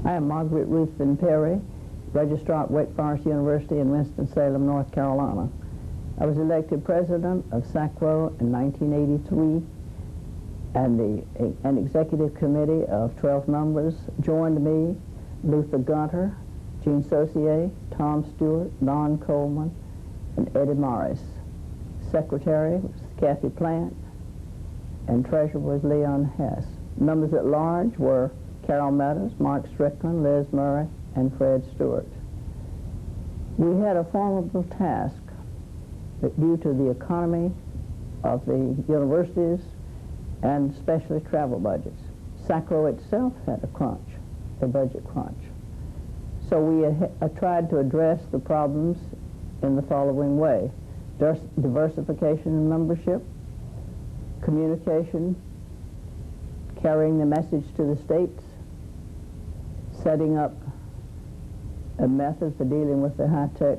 I am Margaret Perry, Registrar at Wake Forest University in Winston-Salem, North Carolina. I was elected president of SACRAO in 1983, and an executive committee of 12 members joined me: Luther Gunter, Gene Saucier, Tom Stewart, Don Coleman, and Eddie Morris. Secretary was Kathy Plant, and treasurer was Leon Hess. Members at large were Carol Meadows, Mark Strickland, Liz Murray, and Fred Stewart. We had a formidable task that, due to the economy of the universities and especially travel budgets. SACRAO itself had a budget crunch. So we tried to address the problems in the following way: diversification in membership, communication, carrying the message to the states, setting up a method for dealing with the high-tech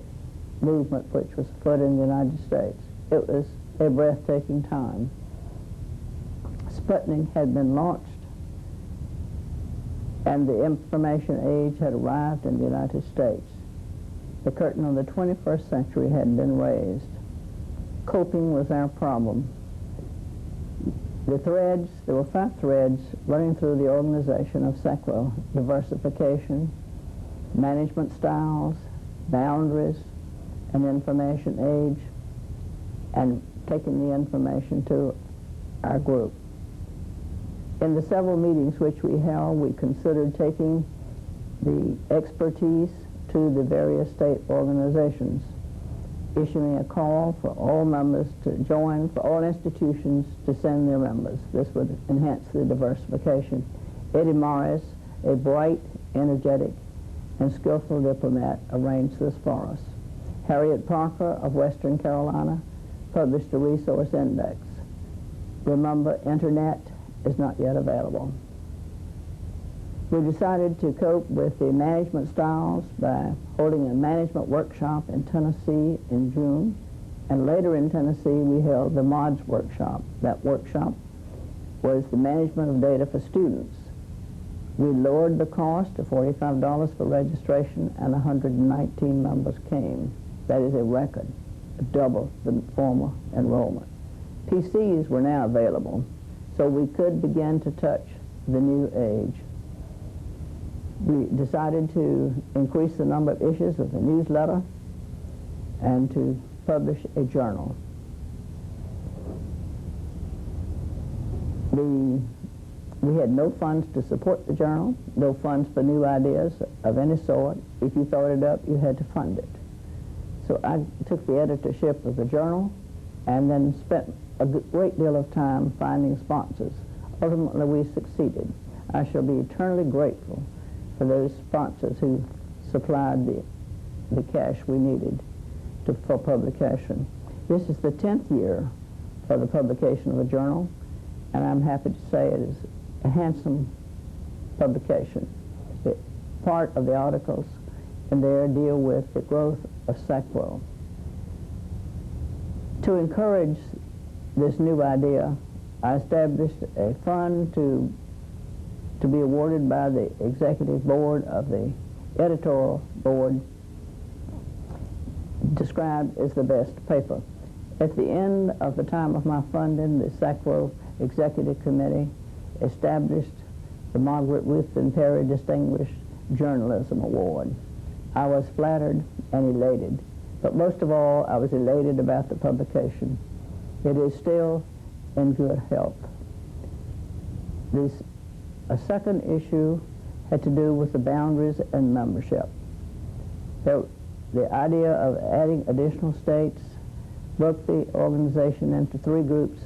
movement which was afoot in the United States. It was a breathtaking time. Sputnik had been launched, and the information age had arrived in the United States. The curtain on the 21st century had been raised. Coping was our problem. There were 5 threads running through the organization of SACRAO: diversification, management styles, boundaries, and information age, and taking the information to our group. In the several meetings which we held, we considered taking the expertise to the various state organizations, issuing a call for all members to join, for all institutions to send their members. This would enhance the diversification. Eddie Morris, a bright, energetic, and skillful diplomat, arranged this for us. Harriet Parker of Western Carolina published a resource index. Remember, internet is not yet available. We decided to cope with the management styles by holding a management workshop in Tennessee in June, and later in Tennessee we held the MODS workshop. That workshop was the management of data for students. We lowered the cost to $45 for registration, and 119 members came. That is a record, double the former enrollment. PCs were now available, so we could begin to touch the new age. We decided to increase the number of issues of the newsletter and to publish a journal. We had no funds to support the journal, no funds for new ideas of any sort. If you thought it up, you had to fund it. So I took the editorship of the journal and then spent a great deal of time finding sponsors. Ultimately, we succeeded. I shall be eternally grateful for those sponsors who supplied the cash we needed for publication. This is the 10th year of the publication of the journal, and I'm happy to say it is a handsome publication. Part of the articles in there deal with the growth of SACRAO. To encourage this new idea, I established a fund to be awarded by the executive board of the editorial board, described as the best paper. At the end of the time of my funding, the SACRAO Executive Committee established the Margaret Perry Distinguished Journalism Award. I was flattered and elated, but most of all, I was elated about the publication. It is still in good health. A second issue had to do with the boundaries and membership. The idea of adding additional states broke the organization into 3 groups,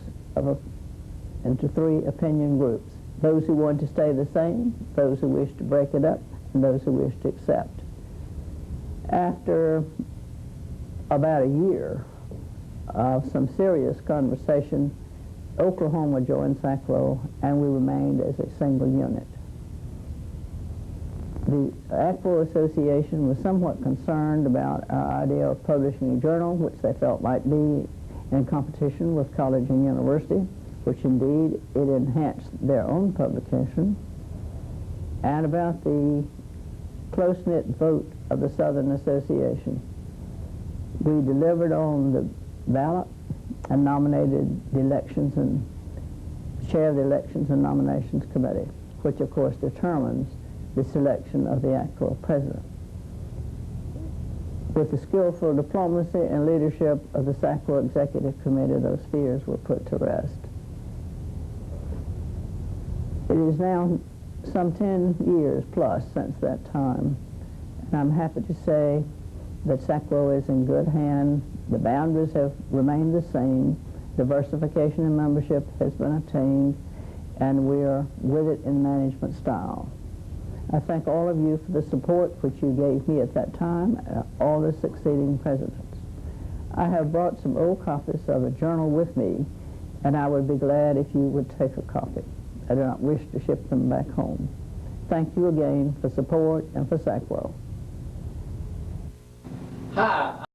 into 3 opinion groups: those who wanted to stay the same, those who wished to break it up, and those who wished to accept. After about a year of some serious conversation, Oklahoma joined SACRAO, and we remained as a single unit. The SACRAO Association was somewhat concerned about our idea of publishing a journal, which they felt might be in competition with college and university, which indeed it enhanced their own publication, and about the close-knit vote of the Southern Association. We delivered on the ballot and nominated the elections and chair of the Elections and Nominations Committee, which of course determines the selection of the SACRAO president. With the skillful diplomacy and leadership of the SACRAO Executive Committee, those fears were put to rest. It is now some 10 years plus since that time, and I'm happy to say that SACRAO is in good hands. The boundaries have remained the same. Diversification in membership has been attained, and we are with it in management style. I thank all of you for the support which you gave me at that time and all the succeeding presidents. I have brought some old copies of the journal with me, and I would be glad if you would take a copy. I do not wish to ship them back home. Thank you again for support and for SACRAO. Hi.